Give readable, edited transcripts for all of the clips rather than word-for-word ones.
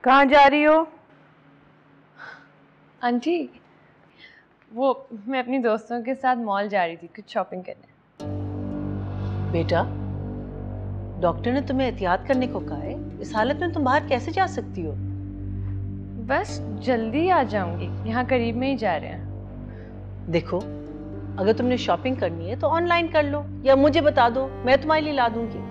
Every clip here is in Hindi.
कहाँ जा रही हो? आंटी, वो मैं अपनी दोस्तों के साथ मॉल जा रही थी कुछ शॉपिंग करने। बेटा, डॉक्टर ने तुम्हें एहतियात करने को कहा है। इस हालत में तुम बाहर कैसे जा सकती हो? बस जल्दी आ जाऊंगी, यहाँ करीब में ही जा रहे हैं। देखो, अगर तुमने शॉपिंग करनी है तो ऑनलाइन कर लो या मुझे बता दो, मैं तुम्हारे लिए ला दूंगी।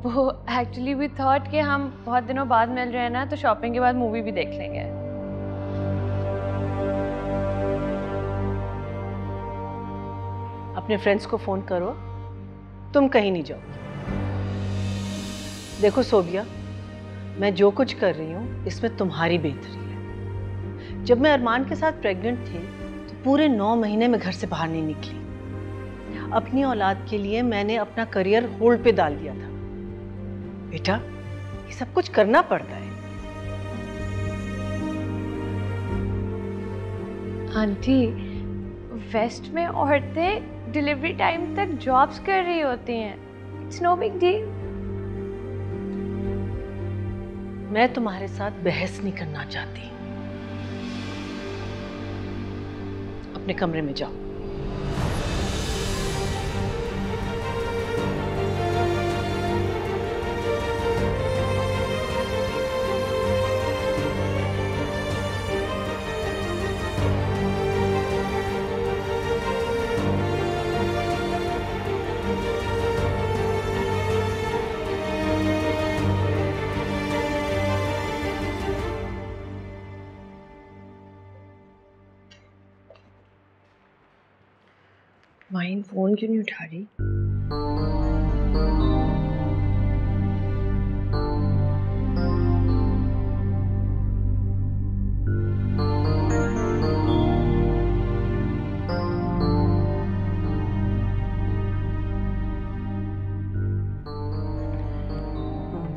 वो एक्चुअली वी थॉट कि हम बहुत दिनों बाद मिल रहे हैं ना, तो शॉपिंग के बाद मूवी भी देख लेंगे। अपने फ्रेंड्स को फोन करो, तुम कहीं नहीं जाओगी। देखो सोबिया, मैं जो कुछ कर रही हूँ इसमें तुम्हारी बेहतरी है। जब मैं अरमान के साथ प्रेग्नेंट थी तो पूरे 9 महीने में घर से बाहर नहीं निकली। अपनी औलाद के लिए मैंने अपना करियर होल्ड पे डाल दिया था। बेटा, ये सब कुछ करना पड़ता है। आंटी, वेस्ट में औरतें डिलीवरी टाइम तक जॉब्स कर रही होती हैं। It's no big deal. मैं तुम्हारे साथ बहस नहीं करना चाहती। अपने कमरे में जाओ। माइन फोन क्यों नहीं उठा रही?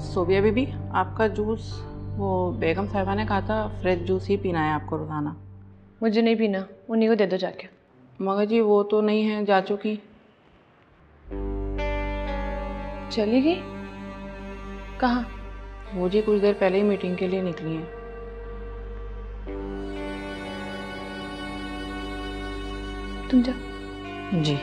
सोबिया बीबी, आपका जूस वो बेगम साहिबा ने कहा था फ्रेश जूस ही पीना है आपको रोज़ाना। मुझे नहीं पीना, उन्हीं को दे दो जाके। मगर जी वो तो नहीं है, जा चुकी। चली गई? कहाँ? वो जी कुछ देर पहले ही मीटिंग के लिए निकली हैं। तुम जाओ। जी।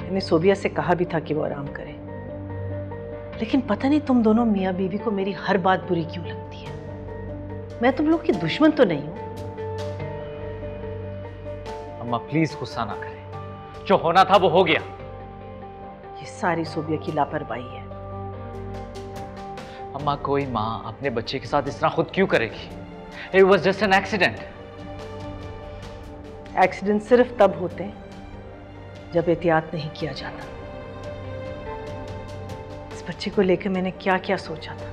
मैंने सोबिया से कहा भी था कि वो आराम करे, लेकिन पता नहीं तुम दोनों मियाँ बीवी को मेरी हर बात बुरी क्यों लगती है। मैं तुम लोग की दुश्मन तो नहीं हूं। अम्मा प्लीज गुस्सा ना करें, जो होना था वो हो गया। ये सारी सोबिया की लापरवाही है। अम्मा, कोई माँ अपने बच्चे के साथ इस तरह खुद क्यों करेगी? It was just an accident. Accident सिर्फ तब होते हैं जब एहतियात नहीं किया जाता। इस बच्चे को लेकर मैंने क्या क्या सोचा था।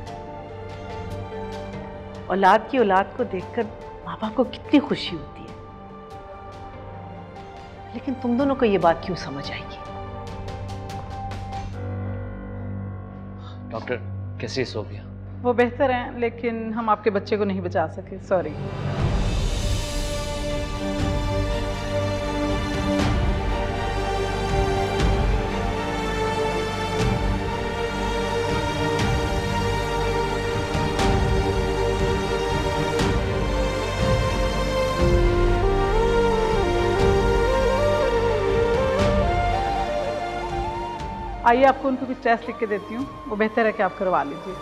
औलाद की औलाद को देखकर माँ बाप को कितनी खुशी होती है, लेकिन तुम दोनों को ये बात क्यों समझ आएगी? डॉक्टर, कैसी है सोबिया? वो बेहतर हैं, लेकिन हम आपके बच्चे को नहीं बचा सके, सॉरी। आइए आपको उनको कुछ टेस्ट लिख के देती हूँ, वो बेहतर है कि आप करवा लीजिए।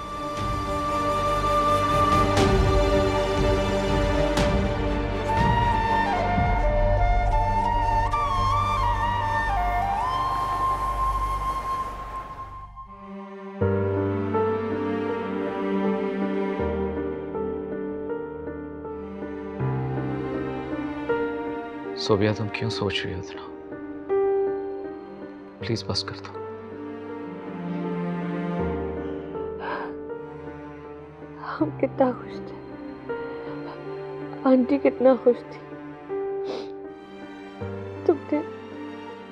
सोबिया, तुम क्यों सोच रही हो इतना? प्लीज बस कर दो। हम कितना खुश थे, आंटी कितना खुश थी। तुमने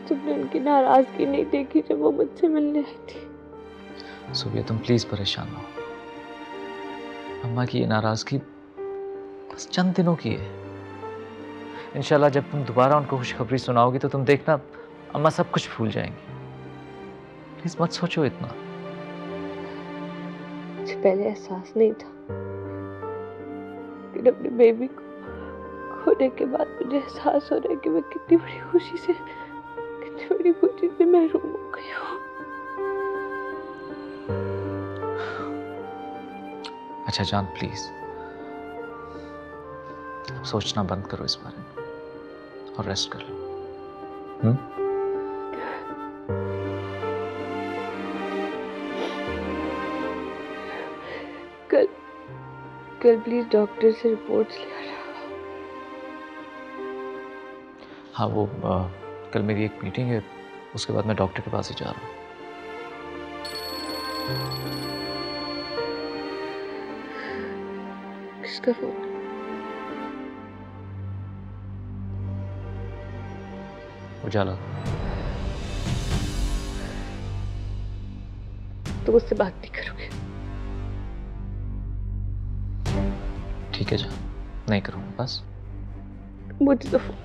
तुमने उनकी नाराजगी नहीं देखी जब वो मुझसे मिलने आई थी। सोबिया, तुम प्लीज परेशान ना हो। अम्मा की ये नाराजगी बस चंद दिनों की है। इंशाल्लाह जब तुम दोबारा उनको खुशखबरी सुनाओगी तो तुम देखना अम्मा सब कुछ भूल जाएंगी। प्लीज मत सोचो इतना। मुझे पहले एहसास नहीं था, लेकिन अपने बेबी को खोने के बाद मुझे एहसास हो रहा है कि मैं कितनी बड़ी खुशी से महरूम हो गई हूँ। अच्छा जान, प्लीज अब सोचना बंद करो इस बारे में और रेस्ट कर लो। कल प्लीज डॉक्टर से रिपोर्ट्स ले आना। हाँ, वो कल मेरी एक मीटिंग है, उसके बाद मैं डॉक्टर के पास ही जा रहा हूँ। किसका फोन? उजाला। तो मुझसे बात नहीं करोगे? ठीक है जा, नहीं करूँगा बस। मुझे तो फोन।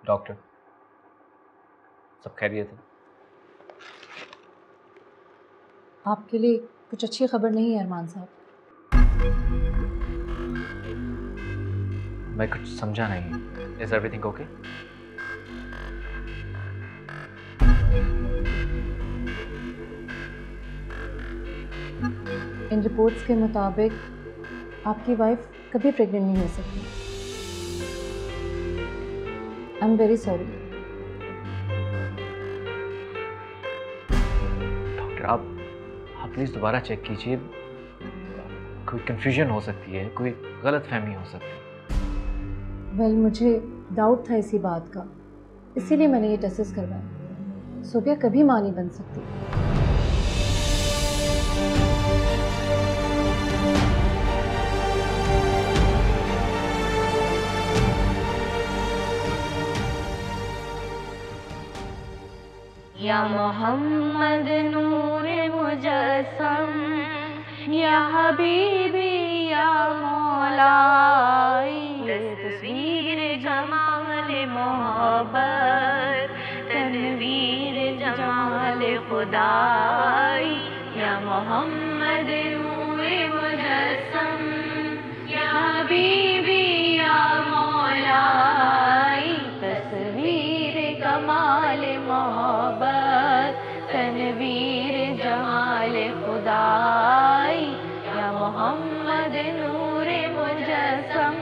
डॉक्टर, सब खैरियत है? आपके लिए कुछ अच्छी खबर नहीं है अरमान साहब। मैं कुछ समझा नहीं। Is everything okay? In reports के मुताबिक आपकी वाइफ कभी प्रेग्नेंट नहीं हो सकती। I am very sorry. Doctor, आप प्लीज दोबारा चेक कीजिए। कोई कंफ्यूजन हो सकती है, कोई गलतफहमी हो सकती है। वेल, मुझे डाउट था इसी बात का, इसीलिए मैंने ये टेस्ट करवाया। सोबिया कभी मां नहीं बन सकती। या मोहम्मद नूर मुजस्सम, या हबीबी या मौलाई, तस्वीर जमाल मोहब्बत, तनवीर जमाल खुदाई। या मोहम्मद नूर मुजस्सम, या हबीबी या मौलाई, तस्वीर कमाल मोहब्बत, तनवीर जमाल खुदाई। या मोहम्मद नूर मुजस्सम,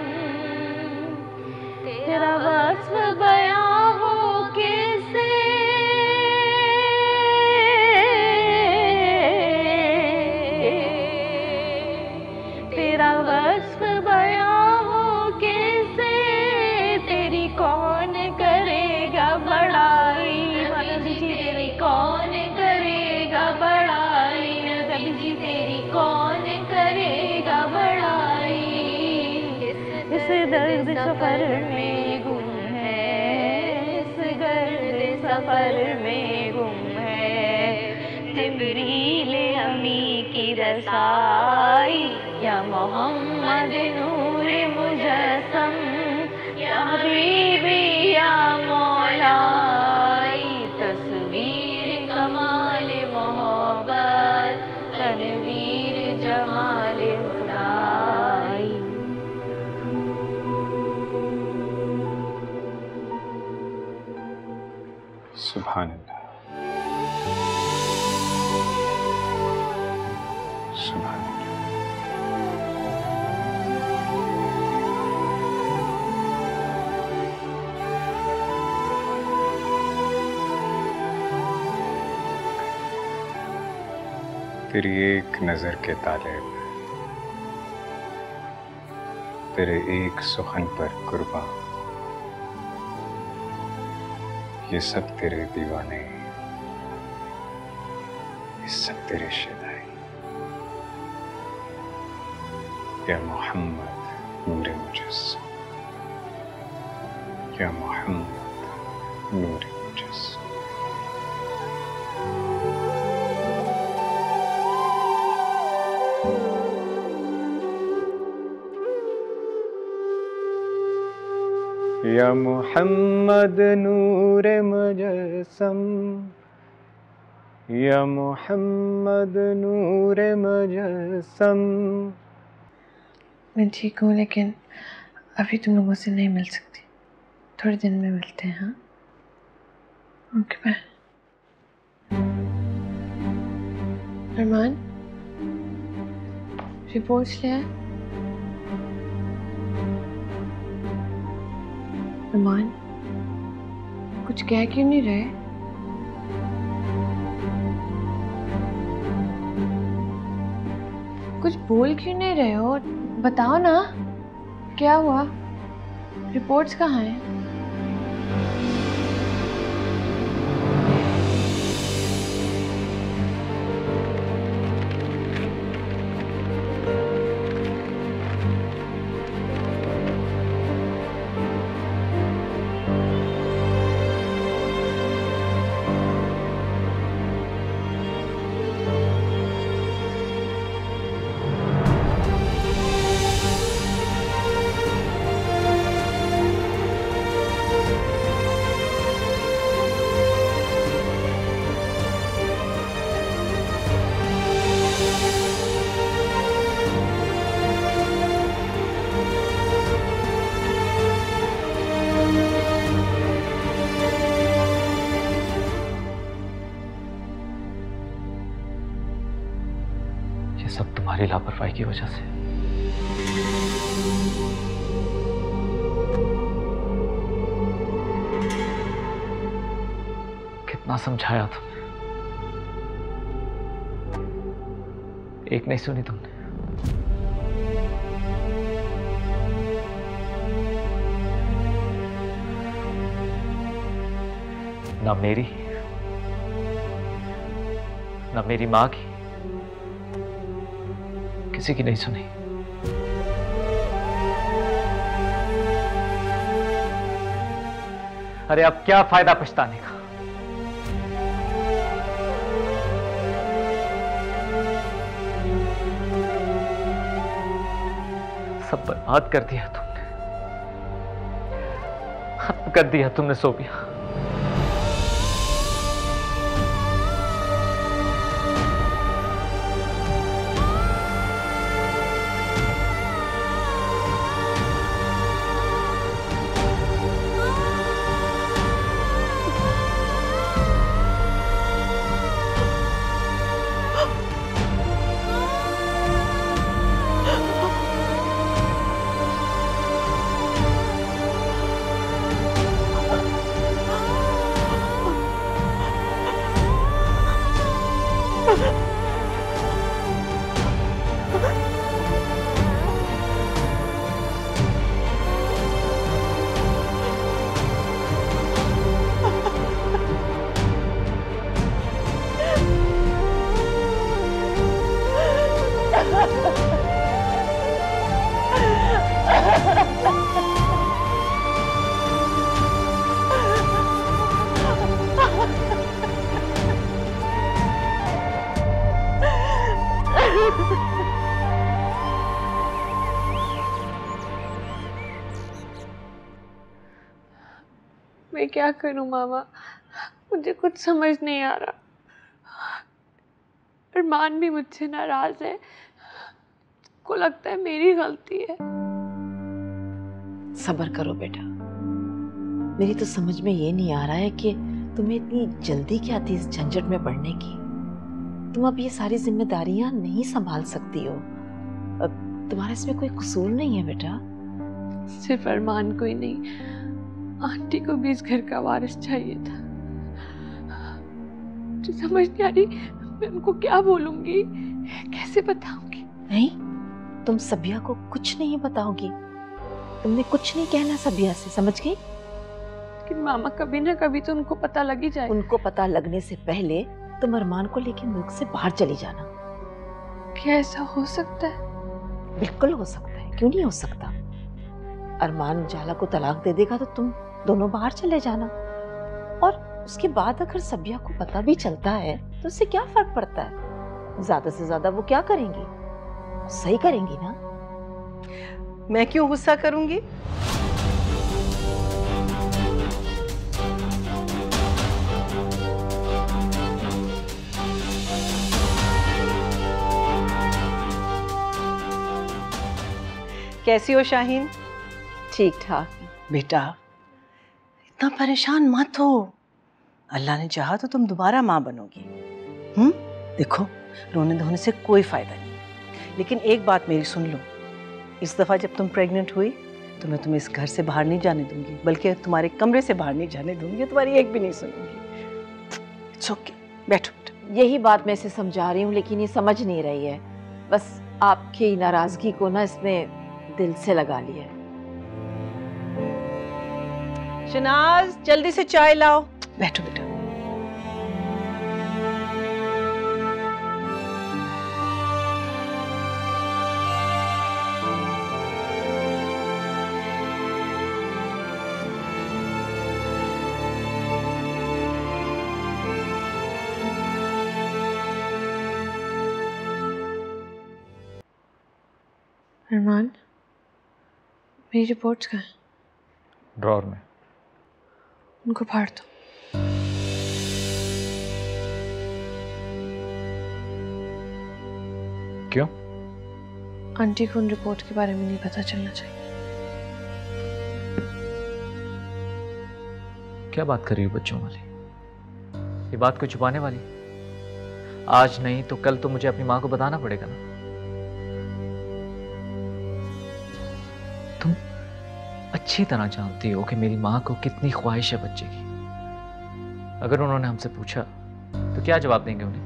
तेरा वस्फ बयां हो कैसे, तेरा वस्फ बयां हो कैसे, तेरी कौन करेगा बड़ाई। मतलब जी तेरी कौन करेगा बड़ाई, मतलब जी तेरी कौन करेगा बड़ाई। इस दर्द सफर में गुम है, इस गर्द सफर में गुम है, जिब्रील अमी की रसाई। या मोहम्मद नूर मुजस्सम, या हबीबी या मौलाई, तस्वीर कमाल मोहब्बत, तनवीर जमाल खुदाई। सुभान अल्लाह, सुभान अल्लाह। तेरी एक नजर के तालिब, तेरे एक सुखन पर कुर्बान, ये सब तेरे दीवाने, ये सब तेरे शदाई। या मोहम्मद नूरे मुजस्सम, या मोहम्मद नूरे मुजस्सम। या मोहम्मद नूर मुजस्सम, या मोहम्मद नूर मुजस्सम। मैं ठीक हूँ, लेकिन अभी तुम लोगों से नहीं मिल सकती। थोड़े दिन में मिलते हैं। हाँ, ओके बाय। अरमान, रिपोर्ट्स ले आए? अरमान, कुछ कह क्यों नहीं रहे? कुछ बोल क्यों नहीं रहे हो? बताओ ना, क्या हुआ? रिपोर्ट्स कहाँ हैं? ये सब तुम्हारी लापरवाही की वजह से। कितना समझाया तुमने, एक नहीं सुनी तुमने। ना मेरी, ना मेरी मां की, किसी की नहीं सुनी। अरे अब क्या फायदा पछताने का? सब बर्बाद कर दिया तुमने, खत्म कर दिया तुमने सोफिया। मैं क्या करूं मामा, मुझे कुछ समझ नहीं आ रहा। अरमान भी मुझसे नाराज है, को लगता है मेरी गलती है। सब्र करो बेटा, मेरी तो समझ में ये नहीं आ रहा है कि तुम्हें इतनी जल्दी क्या थी इस झंझट में पड़ने की। तुम अब ये सारी जिम्मेदारियां नहीं संभाल सकती हो। अब तुम्हारा इसमें कोई कसूर नहीं है बेटा। सिर्फ अरमान को ही नहीं, आंटी को भी इस घर का वारिस चाहिए था। मुझे समझ नहीं आ रही मैं उनको क्या बोलूंगी, कैसे बताऊंगी। नहीं, तुम सबिया को कुछ नहीं बताओगी। तुमने कुछ नहीं कहना सबिया से, समझ गई? लेकिन मामा कभी ना कभी तो उनको पता लग ही जाए। उनको पता लगने से पहले तुम अरमान को लेकर मुल्क से बाहर चली जाना। क्या ऐसा हो सकता है? बिल्कुल हो सकता है, क्यों नहीं हो सकता। अरमान उजाला को तलाक दे देगा तो तुम दोनों बाहर चले जाना, और उसके बाद अगर सबिया को पता भी चलता है तो उससे क्या फर्क पड़ता है। ज्यादा से ज्यादा वो क्या करेंगी, सही करेंगी ना। मैं क्यों गुस्सा करूंगी? कैसी हो शाहीन? ठीक ठाक। बेटा इतना परेशान मत हो, अल्लाह ने चाहा तो तुम दोबारा माँ बनोगी। देखो रोने धोने से कोई फायदा नहीं, लेकिन एक बात मेरी सुन लो, इस दफा जब तुम प्रेग्नेंट हुई तो मैं तुम्हें इस घर से बाहर नहीं जाने दूंगी, बल्कि तुम्हारे कमरे से बाहर नहीं जाने दूंगी, तुम्हारी एक भी नहीं सुनूंगी। इट्स ओके, बैठो बेटा। यही बात मैं इसे समझा रही हूँ, लेकिन ये समझ नहीं रही है। बस आपकी नाराजगी को ना इसने दिल से लगा लिया है। शनाज जल्दी से चाय लाओ। बैठो बेटा। अरमान, मेरी रिपोर्ट्स कहाँ हैं? ड्रॉर में। उनको फाड़ दो। क्यों? आंटी को उन रिपोर्ट के बारे में नहीं पता चलना चाहिए। क्या बात कर रही हो बच्चों वाली? ये बात को छुपाने वाली? आज नहीं तो कल तो मुझे अपनी माँ को बताना पड़ेगा ना। तुम अच्छी तरह जानती हो कि मेरी माँ को कितनी ख्वाहिश है बच्चे की। अगर उन्होंने हमसे पूछा तो क्या जवाब देंगे उन्हें?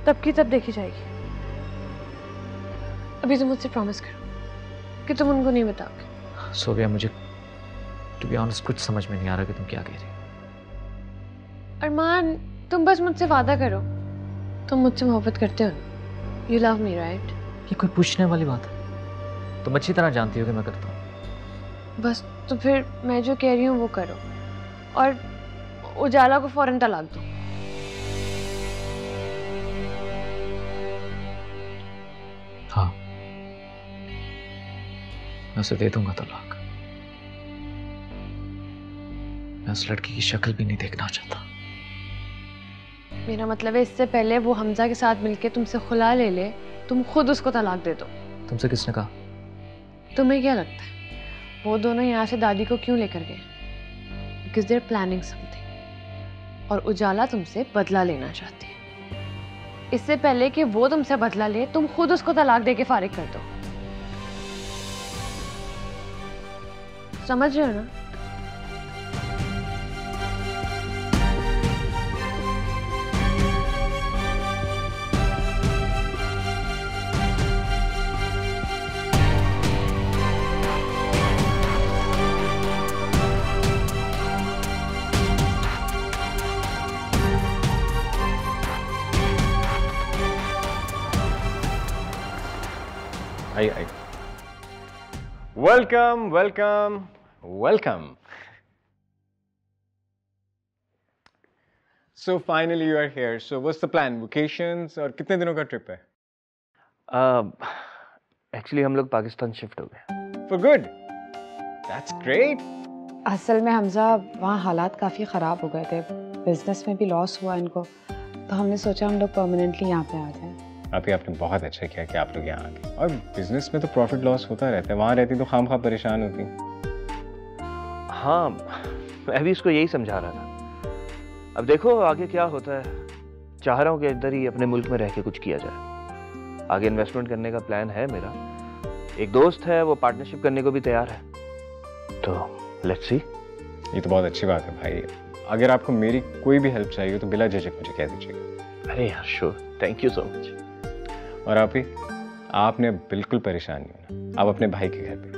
तब की तब देखी जाएगी। अभी तुम मुझसे प्रॉमिस करो कि तुम उनको नहीं बताओगे। सोबिया, मुझे टू बी ऑनेस्ट कुछ समझ में नहीं आ रहा कि तुम क्या कह रही हो। अरमान, तुम बस मुझसे वादा करो, तुम मुझसे मोहब्बत करते हो ना? You love me right? ये कोई पूछने वाली बात है? तुम अच्छी तरह जानती हो कि मैं करता हूँ। बस तो फिर मैं जो कह रही हूँ वो करो, और उजाला को फौरन तलाक दो। हाँ, मैं उसे दे दूंगा तलाक। मैं उस लड़की की शक्ल भी नहीं देखना चाहता। मेरा मतलब है इससे पहले वो हमजा के साथ मिलके तुमसे खुला ले ले, तुम खुद उसको तलाक दे दो। तुमसे किसने कहा? तुम्हें क्या लगता है वो दोनों यहाँ से दादी को क्यों लेकर गए? बिकॉज देयर प्लानिंग समथिंग, और उजाला तुमसे बदला लेना चाहती है। इससे पहले कि वो तुमसे बदला ले, तुम खुद उसको तलाक दे के फारिग कर दो। समझ रहे हो ना? I welcome welcome welcome. So finally you are here. So what's the plan? Vacations और कितने दिनों का ट्रिप है? एक्चुअली हम लोग पाकिस्तान शिफ्ट हो गए। For good? That's great. असल में हमजा वहाँ हालात काफ़ी ख़राब हो गए थे, बिजनेस में भी लॉस हुआ इनको, तो हमने सोचा हम लोग परमानेंटली यहाँ पे आ जाएं। अभी आपने बहुत अच्छा किया कि आप लोग यहाँ आ गए। और बिजनेस में तो प्रॉफिट लॉस होता रहता है, वहाँ रहती तो खाम खा परेशान होती। हाँ, मैं भी इसको यही समझा रहा था। अब देखो आगे क्या होता है। चाह रहा हूँ कि इधर ही अपने मुल्क में रह के कुछ किया जाए। आगे इन्वेस्टमेंट करने का प्लान है मेरा। एक दोस्त है, वो पार्टनरशिप करने को भी तैयार है, तो लेट्स सी। ये तो बहुत अच्छी बात है भाई। अगर आपको मेरी कोई भी हेल्प चाहिए तो बिला झिझक मुझे कह दीजिएगा। अरे यार sure, thank you so much. और आपने बिल्कुल परेशान नहीं होना। आप अपने भाई के घर पे।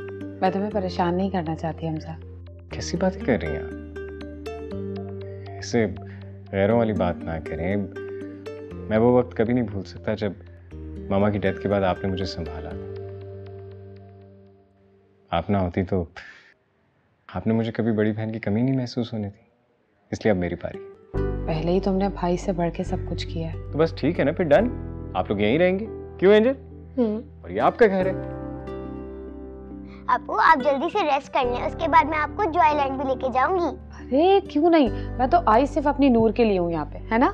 मैं तुम्हें परेशान नहीं करना चाहती हमजा। कैसी बातें कर रही हैं आप? ऐसे गैरों वाली बात ना करें। मैं वो वक्त कभी नहीं भूल सकता जब मामा की डेथ के बाद आपने मुझे संभाला। आप ना होती तो आपने मुझे कभी बड़ी बहन की कमी नहीं महसूस होने दी। इसलिए अब मेरी पारी। पहले ही तुमने भाई से बढ़ के सब कुछ किया है। तो बस ठीक है ना, फिर डन। आप लोग यहीं रहेंगे। क्यों एंजल? और ये आपका घर है। आपको आप जल्दी से रेस्ट कर लें, उसके बाद मैं आपको जॉयलैंड भी लेके जाऊंगी। अरे क्यों नहीं, मैं तो आई सिर्फ अपनी नूर के लिए हूँ यहाँ पे, है ना?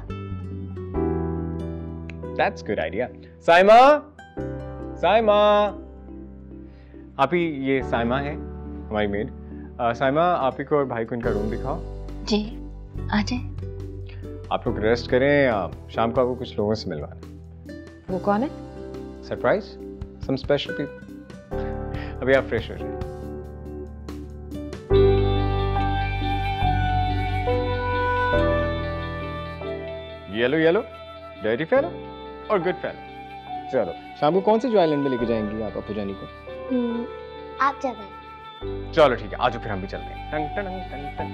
That's good idea. Saima, Saima. आप ही, ये साइमा है हमारी मेड। साइमा, आप ही को और भाई को इनका रूम दिखाओ। जी आ जाए। आप लोग रेस्ट करें। शाम को आपको कुछ लोगों से मिलवाना। वो कौन है? Surprise, some special people. अभी आप फ्रेश हो जाए। येलो येलो, डर्टी फेलो और गुड फेलो। चलो शाम को कौन से जॉयलैंड में लेके जाएंगी आप अपू जानी को? आप जगह। चलो ठीक है, आज फिर हम भी चलते हैं। टंग टंग टंग टंग।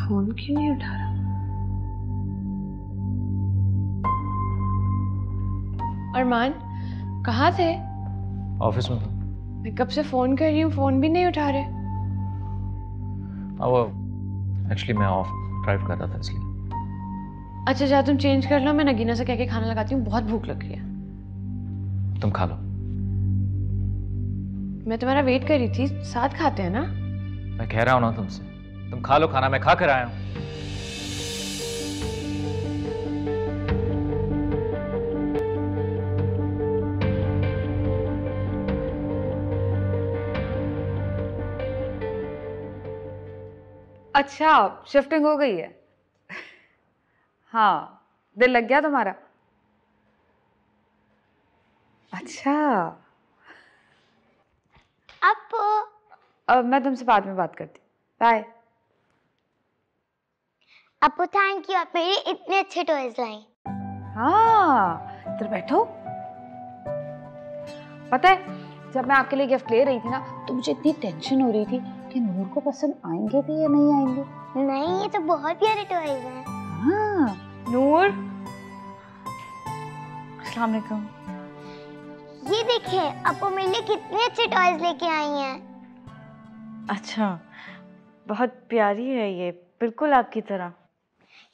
फोन क्यों नहीं उठा रहा? अरमान, कहाँ थे? ऑफिस में था। मैं कब से फोन कर रही हूँ, फोन भी नहीं उठा रहे। वो एक्चुअली मैं ऑफ ड्राइव कर रहा था इसलिए। अच्छा जा, तुम चेंज कर लो, मैं नगीना से कह के खाना लगाती हूँ, बहुत भूख लग रही है। तुम खा लो। मैं तुम्हारा वेट कर रही थी, साथ खाते हैं ना? मैं कह रहा हूँ ना तुमसे, तुम खा लो खाना, मैं खा कर आया हूँ। अच्छा, शिफ्टिंग हो गई है? हाँ, दिल लग गया तुम्हारा? अच्छा। अब मैं तुमसे बाद में बात करती हूँ। बाय। अपू थैंक यू, आप मेरे इतने अच्छे टॉयज लाई। हाँ, इधर बैठो। पता है, जब मैं आपके लिए गिफ्ट ले रही थी ना, तो मुझे इतनी टेंशन हो रही थी कि नूर को पसंद आएंगे भी या नहीं आएंगे। नहीं, ये तो बहुत प्यारे टॉयज हैं। हाँ, नूर। अस्सलाम वालेकुम। ये देखिए, अपू मेरे लिए कितने अच्छे टॉयज लेके आई हैं। अच्छा, बहुत प्यारी है ये, बिल्कुल आपकी तरह।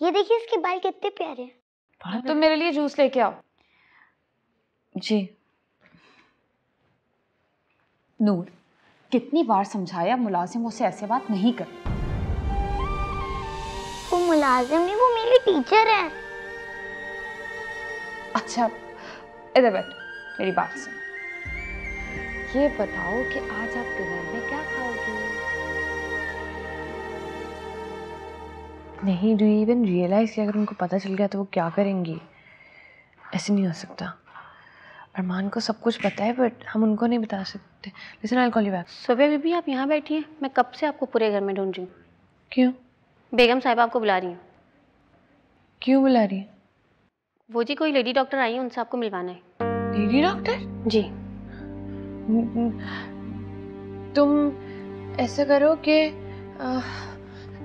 ये देखिए, इसके बाल कितने प्यारे हैं। तुम मेरे लिए जूस लेके आओ। जी। नूर, कितनी बार समझाया मुलाजिमों से ऐसे बात नहीं कर। वो मुलाजिम नहीं, वो मेरी टीचर है। अच्छा, इधर बैठ, मेरी बात सुन। ये बताओ कि आज आप डिनर में क्या खाओगे? नहीं, डू यू इवन रियलाइज कि अगर उनको पता चल गया तो वो क्या करेंगी? ऐसे नहीं हो सकता। अरमान को सब कुछ पता है, बट हम उनको नहीं बता सकते। Listen, I call you back. Sophia बीबी, आप यहाँ बैठिए, मैं कब से आपको पूरे घर में ढूंढ रही हूँ। क्यों? बेगम साहिबा आपको बुला रही हैं। क्यों बुला रही है? वो जी कोई लेडी डॉक्टर आई है, उनसे आपको मिलवाना है। Lady doctor? जी। तुम ऐसा करो कि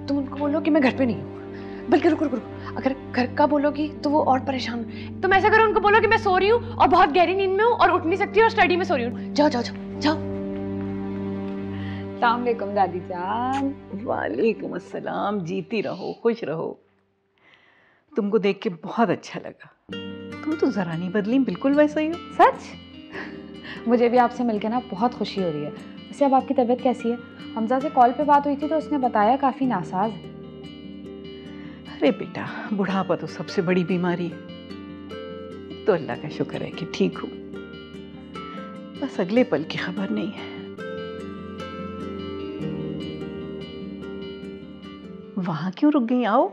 तुम उनको बोलो कि मैं घर पे नहीं हूँ। बल्कि रुको रुको रुको, अगर घर का बोलोगी तो वो और परेशान। तुम ऐसा करो, उनको बोलो कि मैं सो रही हूँ और बहुत गहरी नींद में हूँ और उठ नहीं सकती और स्टडी में सो रही हूँ। जाओ जाओ जाओ जाओ। अस्सलाम वालेकुम दादी जान। वालेकुम अस्सलाम, जीती रहो, खुश रहो। तुमको देख के बहुत अच्छा लगा। तुम तो ज़रा नहीं बदली, बिल्कुल वैसा ही हो। सच? मुझे भी आपसे मिलकर ना बहुत खुशी हो रही है। वैसे अब आपकी तबीयत कैसी है? हमजा से कॉल पे बात हुई थी तो उसने बताया काफ़ी नासाज है। अरे बेटा, बुढ़ापा तो सबसे बड़ी बीमारी है। तो अल्लाह का शुक्र है कि ठीक हूँ, बस अगले पल की खबर नहीं है। वहां क्यों रुक गई? आओ।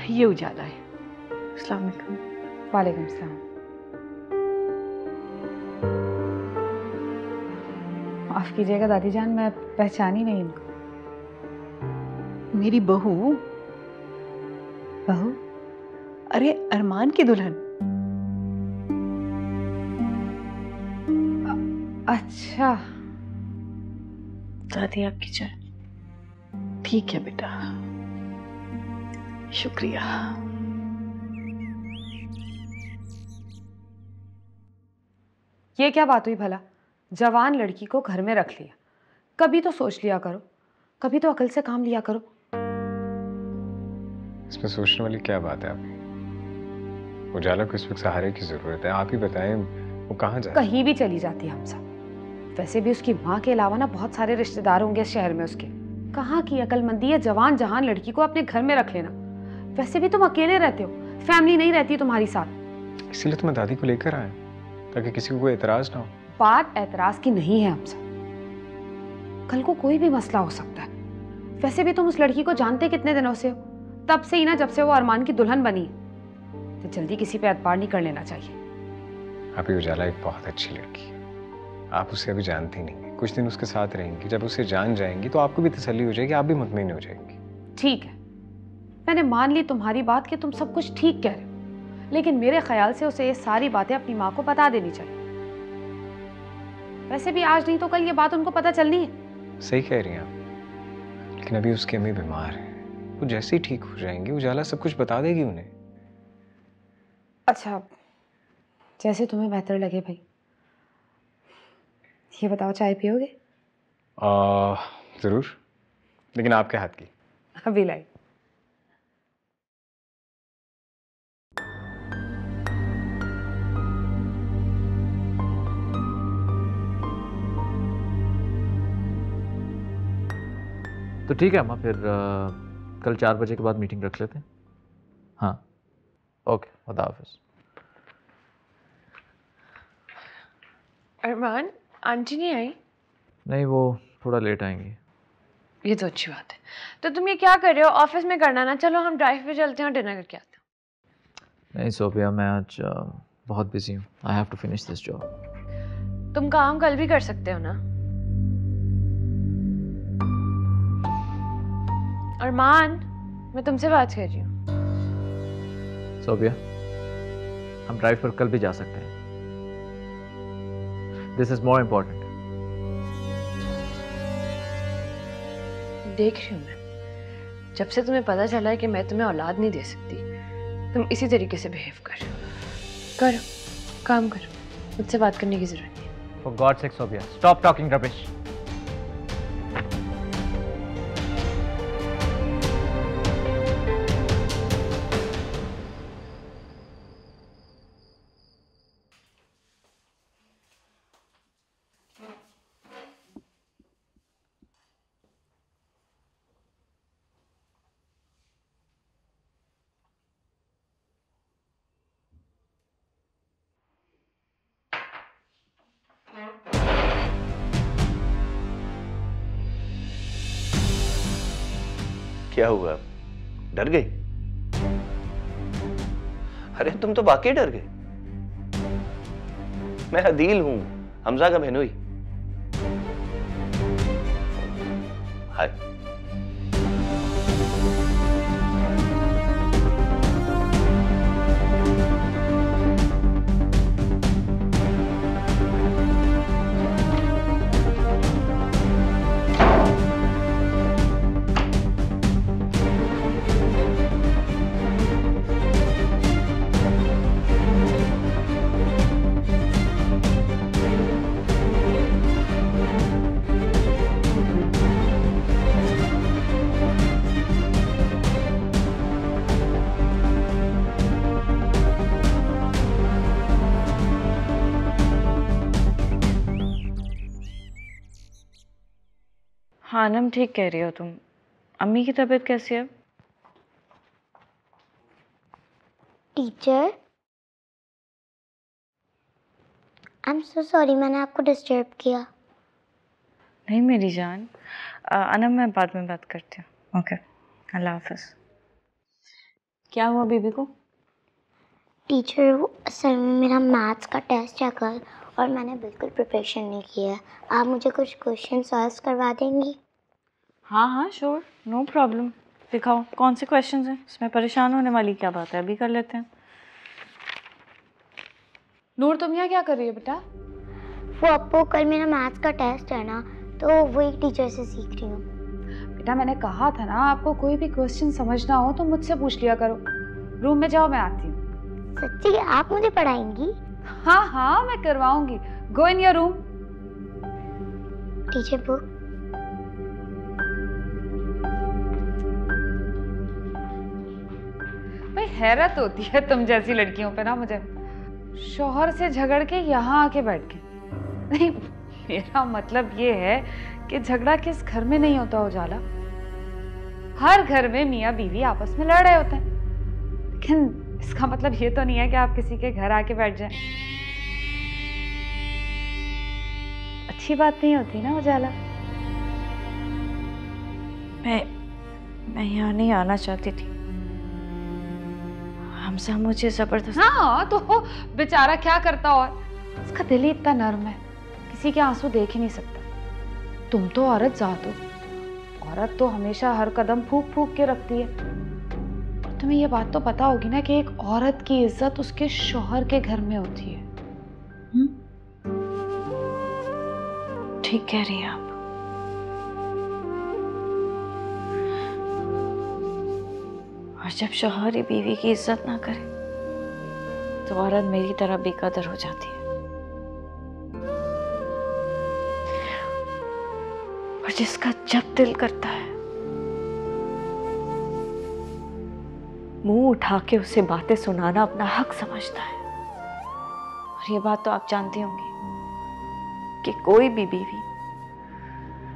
ये उजाला है। अस्सलाम वालेकुम। वालेकुम सलाम। माफ़ कीजिएगा दादी जान, मैं पहचानी नहीं इनको। मेरी बहू। बहू? अरे अरमान की दुल्हन। अच्छा। दादी आपकी चाय। ठीक है बेटा, शुक्रिया। ये क्या बात हुई भला? जवान लड़की को घर में रख लिया, कभी तो सोच लिया करो, कभी तो अकल से काम लिया करो। इसमें सोचने वाली क्या बात है? आप उजाला को इस वक्त सहारे की जरूरत है, आप ही बताएं वो कहाँ जाए? कहीं भी चली जाती हमसा। वैसे भी उसकी माँ के अलावा ना बहुत सारे रिश्तेदार होंगे इस शहर में उसके। कहाँ की अकलमंदी है जवान जहान लड़की को अपने घर में रख लेना। वैसे भी तुम अकेले रहते हो, फैमिली नहीं रहती तुम्हारी साथ। इसीलिए तो मैं दादी को लेकर आया, ताकि किसी को कोई एतराज ना हो। बात एतराज की नहीं है हमसा, कल को कोई भी मसला हो सकता है। वैसे भी तुम उस लड़की को जानते कितने दिनों से हो? तब से ही ना, जब से वो अरमान की दुल्हन बनी। तो जल्दी किसी पे एतबार नहीं कर लेना चाहिए। आप ही उजाला एक बहुत अच्छी लड़की है, आप उसे अभी जानती नहीं है। कुछ दिन उसके साथ रहेंगी, जब उसे जान जाएंगी तो आपको भी तसल्ली हो जाएगी, आप भी मुतमईन हो जाएंगी। ठीक है, मैंने मान ली तुम्हारी बात कि तुम सब कुछ ठीक कह रहे हो, लेकिन मेरे ख्याल से उसे ये सारी बातें अपनी माँ को बता देनी चाहिए। वैसे भी आज नहीं तो कल ये बात उनको पता चलनी है। सही कह रही हैं आप, लेकिन अभी उसकी अम्मी बीमार है, वो जैसे ही ठीक हो जाएंगी उजाला सब कुछ बता देगी उन्हें। अच्छा, जैसे तुम्हें बेहतर लगे भाई। ये बताओ, चाय पियोगे? जरूर, लेकिन आपके हाथ की। अभी लाई। तो ठीक है अम्मा, फिर कल 4 बजे के बाद मीटिंग रख लेते हैं। हाँ ओके, खुदा हाफिज़। अरमान, आंटी नहीं आई? नहीं, वो थोड़ा लेट आएंगी। ये तो अच्छी बात है। तो तुम ये क्या कर रहे हो? ऑफिस में करना ना। चलो हम ड्राइव पे चलते हैं और डिनर करके आते हैं। नहीं सोफिया, मैं आज बहुत बिजी हूँ। I have to finish this job. तुम काम कल भी कर सकते हो ना। अरमान, मैं तुमसे बात कर रही हूँ। सोफिया, हम ड्राइव पर कल भी जा सकते हैं। This is more important. देख रही हूँ मैं, जब से तुम्हें पता चला है कि मैं तुम्हें औलाद नहीं दे सकती, तुम इसी तरीके से बिहेव कर रहे हो। करो, काम करो, मुझसे बात करने की जरूरत नहीं। For God's sake, Sophia, stop talking rubbish. क्या हुआ? डर गई? अरे तुम तो वाकई डर गए। मैं अदील हूं, हमजा का बहनोई। हाय। हाँ अनम, ठीक कह रही हो तुम। अम्मी की तबीयत कैसी है? Teacher, I am so sorry, मैंने आपको डिस्टर्ब किया। नहीं मेरी जान। अनम, मैं बाद में बात करती हूँ। ओके, अल्लाह हाफिज। क्या हुआ बीबी को? टीचर, वो असल में मेरा मैथ्स का टेस्ट है कल और मैंने बिल्कुल प्रिपरेशन नहीं किया है। आप मुझे कुछ क्वेश्चन सॉल्व करवा देंगी? हाँ हाँ श्योर, नो प्रॉब्लम। दिखाओ कौन से क्वेश्चंस हैं, इसमें परेशान होने वाली क्या बात है, अभी कर लेते हैं। नूर तुम यहाँ क्या कर रही हो बेटा? वो अपू, कल मेरा मैथ्स का टेस्ट है ना, तो वो एक टीचर से सीख रही हूँ। बेटा मैंने कहा था ना, आपको कोई भी क्वेश्चन समझना हो तो मुझसे पूछ लिया करो। रूम में जाओ, मैं आती हूँ। सच्ची आप मुझे पढ़ाएंगी? हाँ हाँ मैं करवाऊंगी। Go in your room. Teacher book. भाई हैरत होती है तुम जैसी लड़कियों पे ना मुझे। शौहर से झगड़ के यहाँ आके बैठ के। नहीं, मेरा मतलब ये है कि झगड़ा किस घर में नहीं होता उजाला। हर घर में मियाँ बीवी आपस में लड़ रहे होते हैं, लेकिन इसका मतलब ये तो नहीं है कि आप किसी के घर आके बैठ जाएं। अच्छी बात नहीं होती ना उजाला। मैं यहाँ नहीं आना चाहती थी। हमजा मुझे जबरदस्त। हाँ तो बेचारा क्या करता, और उसका दिल ही इतना नर्म है, किसी के आंसू देख ही नहीं सकता। तुम तो औरत जात हो, औरत तो हमेशा हर कदम फूक फूक के रखती है। तुम्हें ये बात तो पता होगी ना कि एक औरत की इज्जत उसके शौहर के घर में होती है। ठीक कह रही हैं आप। और जब शौहर ही बीवी की इज्जत ना करे तो औरत मेरी तरह बेकदर हो जाती है। और जिसका जब दिल करता है मुंह उठा के उसे बातें सुनाना अपना हक समझता है। और ये बात तो आप जानती होंगी कि कोई भी बीवी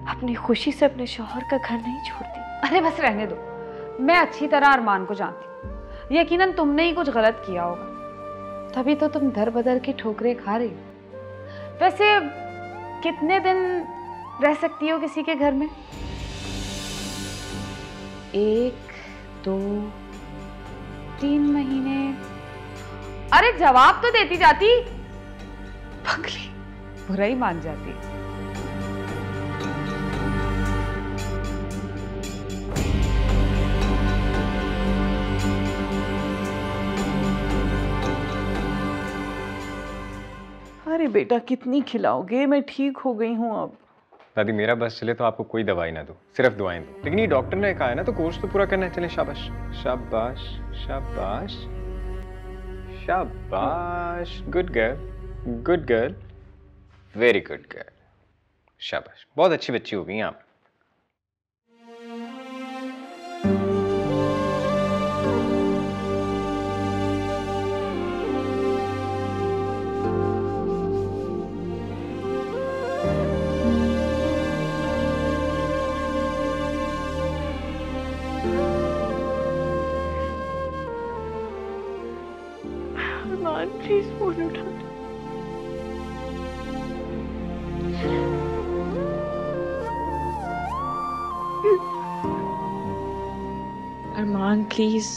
अपनी खुशी से अपने शौहर का घर नहीं छोड़ती। अरे बस रहने दो, मैं अच्छी तरह अरमान को जानती हूँ। यकीनन तुमने ही कुछ गलत किया होगा, तभी तो तुम दर बदर की ठोकरें खा रही हो। वैसे कितने दिन रह सकती हो किसी के घर में? 1, 2, 3 महीने। अरे जवाब तो देती जाती। पगली, बुरा ही मान जाती। अरे बेटा कितनी खिलाओगे, मैं ठीक हो गई हूँ अब। दादी मेरा बस चले तो आपको कोई दवाई ना दो, सिर्फ दुआएं दो। लेकिन ये डॉक्टर ने कहा है ना, तो कोर्स तो पूरा करना है। चले, शाबाश शाबाश शाबाश शाबाश। Good girl, good girl, very good girl, शाबाश। बहुत अच्छी बच्ची हो गई आप। प्लीज फोन उठा। अरमान प्लीज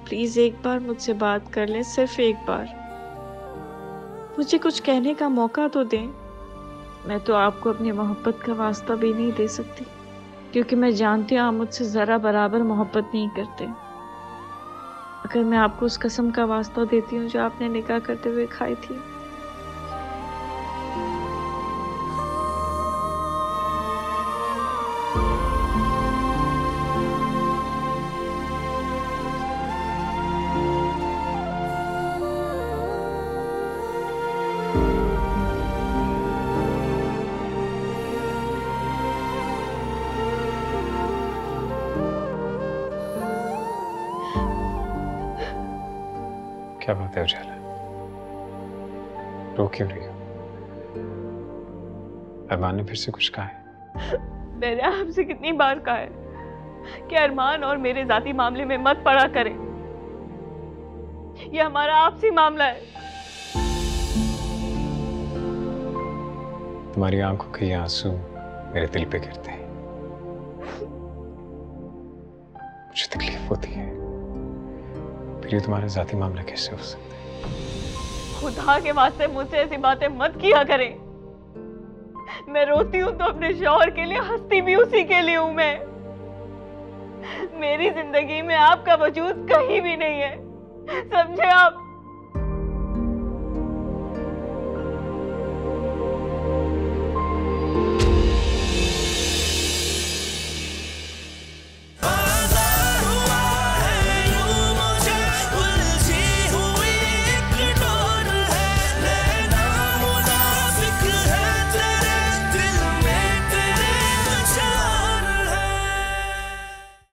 प्लीज एक बार मुझसे बात कर लें, सिर्फ एक बार। मुझे कुछ कहने का मौका तो दें। मैं तो आपको अपनी मोहब्बत का वास्ता भी नहीं दे सकती, क्योंकि मैं जानती हूँ आप मुझसे जरा बराबर मोहब्बत नहीं करते। अगर मैं आपको उस कसम का वास्ता देती हूँ जो आपने निकाह करते हुए खाई थी। क्या बात है उजाला, रो क्यों रही हो? अरमान ने फिर से कुछ कहा है? मैंने आपसे कितनी बार कहा है कि अरमान और मेरे जाती मामले में मत पड़ा करें। ये हमारा आपसी मामला है। तुम्हारी आंखों के ये आंसू मेरे दिल पे गिरते हैं, मुझे तकलीफ होती है। फिर ये तुम्हारा जाती मामला कैसे हो सकता है? खुदा के वास्ते मुझसे ऐसी बातें मत किया करें। मैं रोती हूँ तो अपने शौहर के लिए, हंसती भी उसी के लिए हूँ। मैं, मेरी जिंदगी में आपका वजूद कहीं भी नहीं है, समझे आप?